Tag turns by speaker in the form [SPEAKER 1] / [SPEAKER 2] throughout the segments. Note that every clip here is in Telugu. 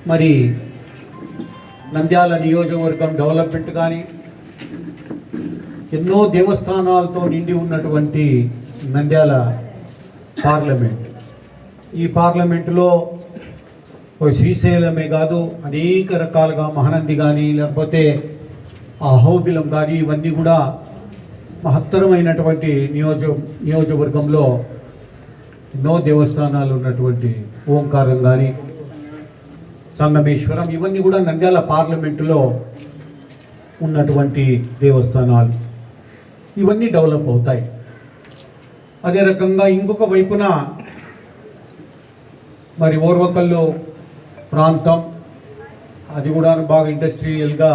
[SPEAKER 1] మరి నంద్యాల నియోజకవర్గం డెవలప్మెంట్ కానీ ఎన్నో దేవస్థానాలతో నిండి ఉన్నటువంటి నంద్యాల పార్లమెంట్, ఈ పార్లమెంటులో శ్రీశైలమే కాదు అనేక రకాలుగా మహానంది కానీ లేకపోతే అహోబిలం కానీ ఇవన్నీ కూడా మహత్తరమైనటువంటి నియోజకవర్గంలో ఎన్నో దేవస్థానాలు ఉన్నటువంటి ఓంకారం కానీ సంగమేశ్వరం ఇవన్నీ కూడా నంద్యాల పార్లమెంటులో ఉన్నటువంటి దేవస్థానాలు, ఇవన్నీ డెవలప్ అవుతాయి. అదే రకంగా ఇంకొక వైపున మరి ఓర్వకల్లు ప్రాంతం అది కూడా బాగా ఇండస్ట్రియల్గా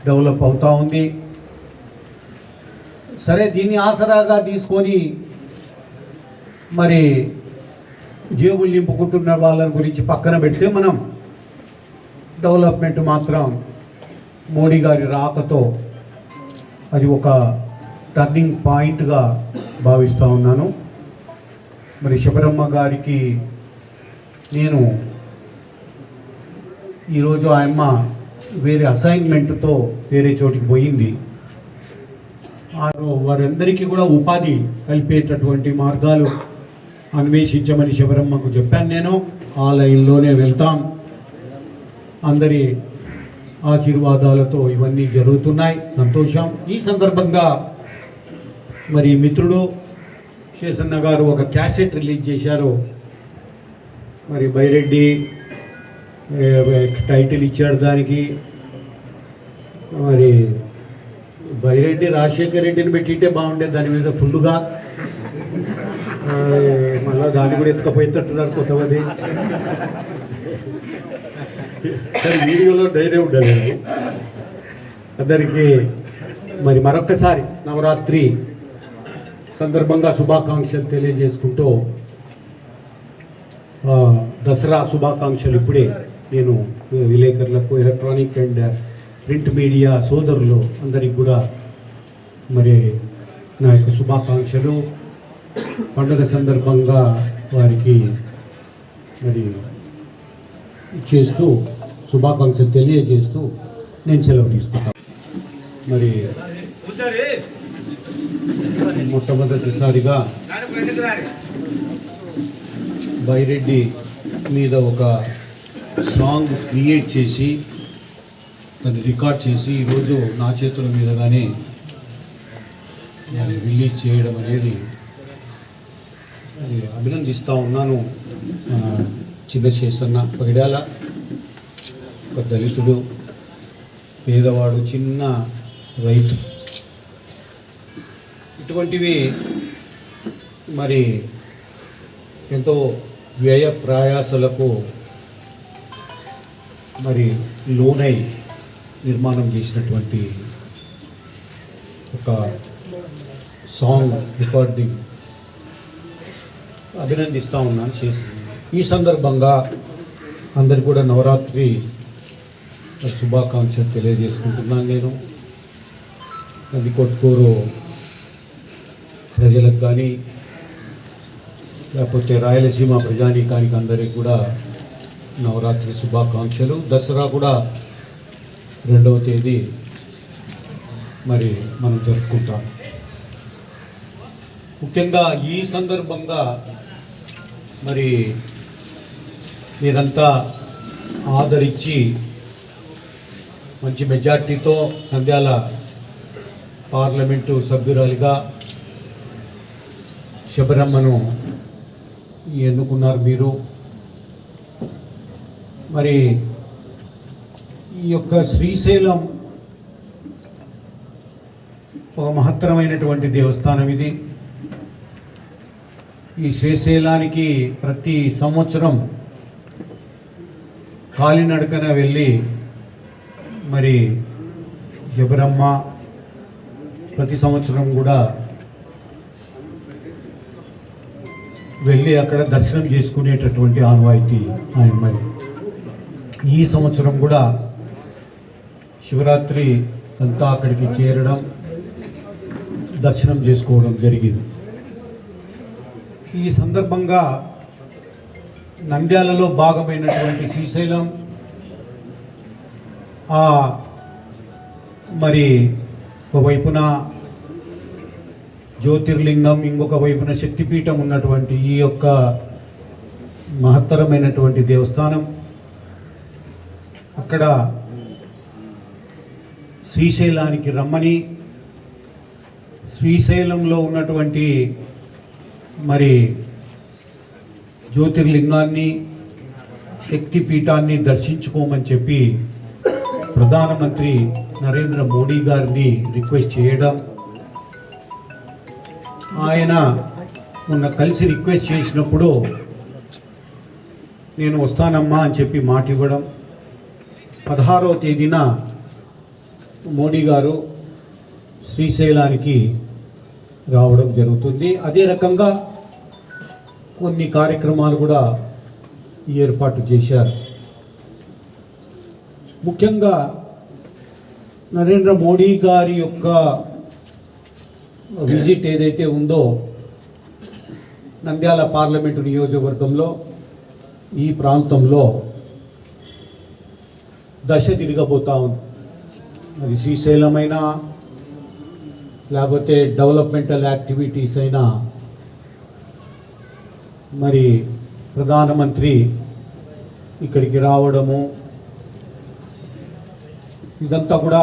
[SPEAKER 1] డెవలప్ అవుతూ ఉంది. సరే, దీన్ని ఆసరాగా తీసుకొని మరి జేబులు నింపుకుంటున్న వాళ్ళని గురించి పక్కన పెడితే మనం డెవలప్మెంట్ మాత్రం మోడీ గారి రాకతో అది ఒక టర్నింగ్ పాయింట్గా భావిస్తూ ఉన్నాను. మరి శబరమ్మ గారికి నేను ఈరోజు ఆయమ్మ వేరే అసైన్మెంట్తో వేరే చోటికి పోయింది. వారందరికీ కూడా ఉపాధి కల్పేటటువంటి మార్గాలు అన్వేషించమని శబరమ్మకు చెప్పాను. నేను ఆ లైన్లోనే వెళ్తాం. అందరి ఆశీర్వాదాలతో ఇవన్నీ జరుగుతున్నాయి, సంతోషం. ఈ సందర్భంగా మరి మిత్రుడు శేషన్న గారు ఒక క్యాసెట్ రిలీజ్ చేశారు. మరి బైరెడ్డి టైటిల్ ఇచ్చాడు దానికి. మరి బైరెడ్డి రాజశేఖర్ రెడ్డిని పెట్టింటే బాగుండేది, దాని మీద ఫుల్గా. మళ్ళీ దాన్ని కూడా ఎత్తుకపోయేటట్టున్నారు కొత్తవది. సరే, వీడియోలో ధైర్యం ఉండదు. అందరికీ మరి మరొక్కసారి నవరాత్రి సందర్భంగా శుభాకాంక్షలు తెలియజేసుకుంటూ దసరా శుభాకాంక్షలు ఇప్పుడే నేను విలేకరులకు, ఎలక్ట్రానిక్ అండ్ ప్రింట్ మీడియా సోదరులు అందరికి కూడా మరి నా యొక్క శుభాకాంక్షలు. పండుగ సందర్భంగా వారికి మరి చేస్తూ శుభాకాంక్షలు తెలియజేస్తూ నేను సెలవు తీసుకుంటాను. మరి మొట్టమొదటిసారిగా బైరెడ్డి మీద ఒక సాంగ్ క్రియేట్ చేసి దాన్ని రికార్డ్ చేసి ఈరోజు నా చేతుల మీదగానే రిలీజ్ చేయడం అనేది అభినందిస్తూ ఉన్నాను. మన చిన్న శేషన్న పగిడాల, ఒక దళితుడు, పేదవాడు, చిన్న రైతు, ఇటువంటివి మరి ఎంతో వ్యయ ప్రయాసలకు మరి లోనై నిర్మాణం చేసినటువంటి ఒక సాంగ్ రికార్డింగ్ అభినందిస్తూ ఉన్నాను చేసింది. ఈ సందర్భంగా అందరు కూడా నవరాత్రి శుభాకాంక్షలు తెలియజేసుకుంటున్నాను. నేను నందికొట్కూరు ప్రజలకు కానీ లేకపోతే రాయలసీమ ప్రజానీకానికి అందరికీ కూడా నవరాత్రి శుభాకాంక్షలు. దసరా కూడా 2వ తేదీ మరి మనం జరుపుకుంటాం. ముఖ్యంగా ఈ సందర్భంగా మరి మీరంతా ఆదరించి మంచి మెజార్టీతో నంద్యాల పార్లమెంటు సభ్యురాలిగా శబరమ్మను ఎన్నుకున్నారు మీరు. మరి ఈ యొక్క శ్రీశైలం ఒక మహత్తరమైనటువంటి దేవస్థానం ఇది. ఈ శ్రీశైలానికి ప్రతి సంవత్సరం కాలినడకన వెళ్ళి మరి శబరమ్మ ప్రతి సంవత్సరం కూడా వెళ్ళి అక్కడ దర్శనం చేసుకునేటటువంటి ఆనవాయితీ ఆయన. మరి ఈ సంవత్సరం కూడా శివరాత్రి అంతా అక్కడికి చేరడం, దర్శనం చేసుకోవడం జరిగింది. ఈ సందర్భంగా నంద్యాలలో భాగమైనటువంటి శ్రీశైలం మరి ఒకవైపున జ్యోతిర్లింగం, ఇంకొక వైపున శక్తిపీఠం ఉన్నటువంటి ఈ యొక్క మహత్తరమైనటువంటి దేవస్థానం, అక్కడ శ్రీశైలానికి రమ్మని, శ్రీశైలంలో ఉన్నటువంటి మరి జ్యోతిర్లింగాన్ని, శక్తిపీఠాన్ని దర్శించుకోమని చెప్పి ప్రధానమంత్రి నరేంద్ర మోడీ గారిని రిక్వెస్ట్ చేయడం, ఆయన మొన్న కలిసి రిక్వెస్ట్ చేసినప్పుడు నేను వస్తానమ్మా అని చెప్పి మాట ఇవ్వడం, 16వ తేదీన మోడీ గారు శ్రీశైలానికి రావడం జరుగుతుంది. అదే రకంగా కొన్ని కార్యక్రమాలు కూడా ఏర్పాటు చేశారు. ముఖ్యంగా నరేంద్ర మోడీ గారి యొక్క విజిట్ ఏదైతే ఉందో నంద్యాల పార్లమెంటు నియోజకవర్గంలో ఈ ప్రాంతంలో దశ తిరగబోతా ఉంది. అది శ్రీశైలమైనా లేకపోతే డెవలప్మెంటల్ యాక్టివిటీస్ అయినా మరి ప్రధానమంత్రి ఇక్కడికి రావడము ఇదంతా కూడా